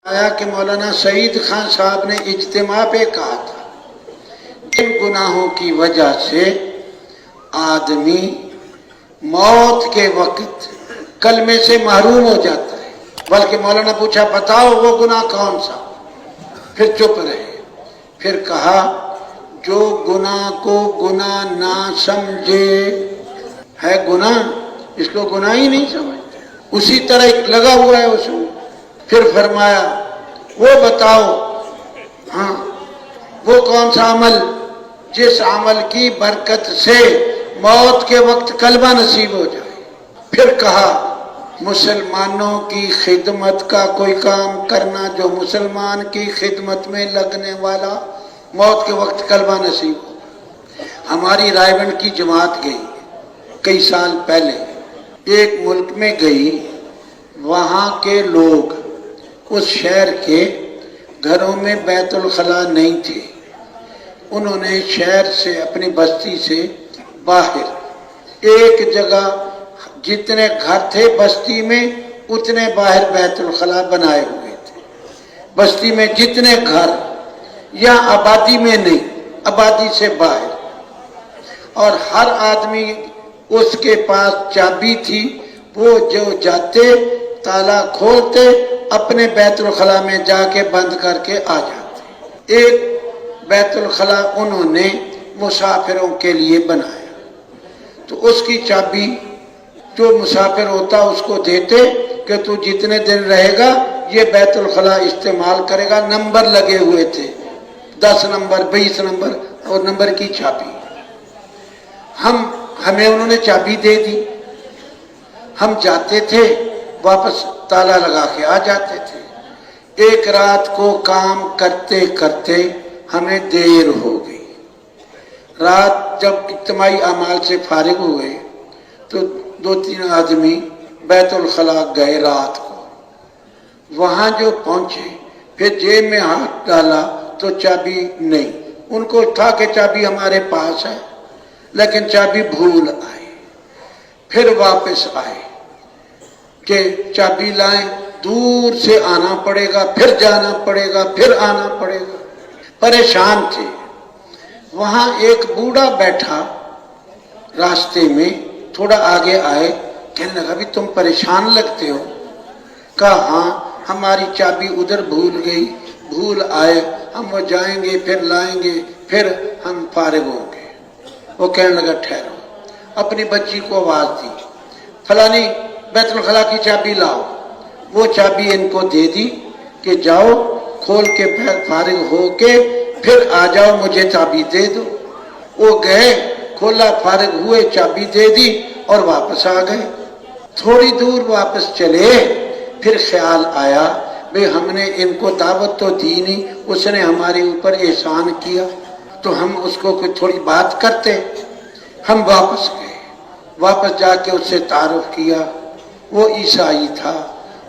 آیا کہ مولانا سعید خان صاحب نے اجتماع پہ کہا تھا جن گناہوں کی وجہ سے آدمی موت کے وقت کلمے سے محروم ہو جاتا ہے، بلکہ مولانا پوچھا بتاؤ وہ گناہ کون سا، پھر چپ رہے، پھر کہا جو گناہ کو گناہ نہ سمجھے ہے گناہ، اس کو گناہ ہی نہیں سمجھتے، اسی طرح ایک لگا ہوا ہے اس میں۔ پھر فرمایا وہ بتاؤ ہاں وہ کون سا عمل جس عمل کی برکت سے موت کے وقت کلمہ نصیب ہو جائے۔ پھر کہا مسلمانوں کی خدمت کا کوئی کام کرنا جو مسلمان کی خدمت میں لگنے والا موت کے وقت کلمہ نصیب ہو۔ ہماری رائے گنج کی جماعت گئی کئی سال پہلے ایک ملک میں گئی، وہاں کے لوگ اس شہر کے گھروں میں بیت الخلاء نہیں تھے، انہوں نے شہر سے اپنی بستی سے باہر ایک جگہ جتنے گھر تھے بستی میں اتنے باہر بیت الخلاء بنائے ہوئے تھے۔ بستی میں جتنے گھر یا آبادی میں نہیں، آبادی سے باہر، اور ہر آدمی اس کے پاس چابی تھی، وہ جو جاتے تالا کھولتے اپنے بیت الخلاء میں جا کے بند کر کے آ جاتے۔ ایک بیت الخلاء انہوں نے مسافروں کے لیے بنایا، تو اس کی چابی جو مسافر ہوتا اس کو دیتے کہ تو جتنے دن رہے گا یہ بیت الخلاء استعمال کرے گا، نمبر لگے ہوئے تھے 10 نمبر 20 نمبر اور نمبر کی چابی۔ ہمیں انہوں نے چابی دے دی، ہم جاتے تھے واپس تالا لگا کے آ جاتے تھے۔ ایک رات کو کام کرتے کرتے ہمیں دیر ہو گئی، رات جب اجتماعی اعمال سے فارغ ہوئے تو 2-3 آدمی بیت الخلاء گئے رات کو، وہاں جو پہنچے پھر جیب میں ہاتھ ڈالا تو چابی نہیں، ان کو تھا کہ چابی ہمارے پاس ہے لیکن چابی بھول آئی۔ پھر واپس آئے کہ چابی لائیں، دور سے آنا پڑے گا، پھر جانا پڑے گا، پھر آنا پڑے گا، پریشان تھے۔ وہاں ایک بوڑھا بیٹھا راستے میں، تھوڑا آگے آئے، کہنے لگا بھی تم پریشان لگتے ہو؟ کہا ہاں ہماری چابی ادھر بھول گئی، بھول آئے، ہم وہ جائیں گے پھر لائیں گے پھر ہم فارغ ہوں گے۔ وہ کہنے لگا ٹھہرو، اپنی بچی کو آواز دی فلانی بیت الخلاء کی چابی لاؤ۔ وہ چابی ان کو دے دی کہ جاؤ کھول کے فارغ ہو کے پھر آ جاؤ، مجھے چابی دے دو۔ وہ گئے، کھولا، فارغ ہوئے، چابی دے دی اور واپس آ گئے۔ تھوڑی دور واپس چلے، پھر خیال آیا بھئی ہم نے ان کو دعوت تو دی نہیں، اس نے ہمارے اوپر احسان کیا تو ہم اس کو کوئی تھوڑی بات کرتے۔ ہم واپس گئے، واپس جا کے اس سے تعارف کیا، وہ عیسائی تھا۔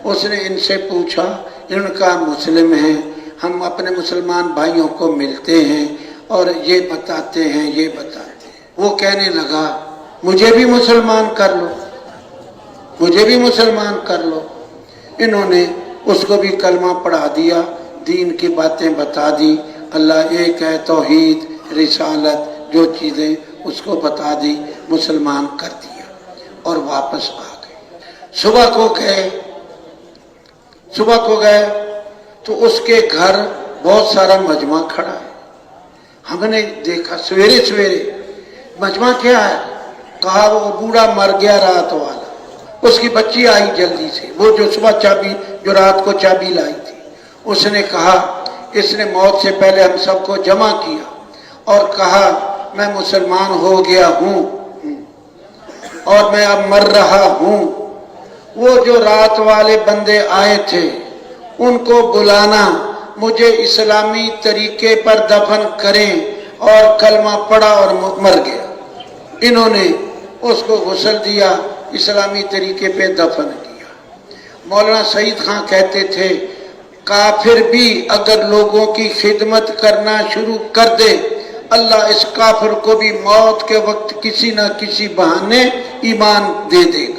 اس نے ان سے پوچھا، ان کا مسلم ہیں، ہم اپنے مسلمان بھائیوں کو ملتے ہیں اور یہ بتاتے ہیں یہ بتاتے ہیں۔ وہ کہنے لگا مجھے بھی مسلمان کر لو، مجھے بھی مسلمان کر لو۔ انہوں نے اس کو بھی کلمہ پڑھا دیا، دین کی باتیں بتا دی، اللہ ایک ہے، توحید، رسالت، جو چیزیں اس کو بتا دی، مسلمان کر دیا اور واپس آ گئے۔ صبح کو گئے تو اس کے گھر بہت سارا مجمع کھڑا ہے۔ ہم نے دیکھا سویرے سویرے، مجمع کیا ہے؟ کہا وہ بوڑھا مر گیا رات والا، اس کی بچی آئی جلدی سے، وہ جو صبح چابی جو رات کو چابی لائی تھی، اس نے کہا اس نے موت سے پہلے ہم سب کو جمع کیا اور کہا میں مسلمان ہو گیا ہوں اور میں اب مر رہا ہوں۔ وہ جو رات والے بندے آئے تھے ان کو بلانا، مجھے اسلامی طریقے پر دفن کریں، اور کلمہ پڑھا اور مر گیا۔ انہوں نے اس کو غسل دیا، اسلامی طریقے پہ دفن کیا۔ مولانا سعید خان کہتے تھے کافر بھی اگر لوگوں کی خدمت کرنا شروع کر دے، اللہ اس کافر کو بھی موت کے وقت کسی نہ کسی بہانے ایمان دے دے گا۔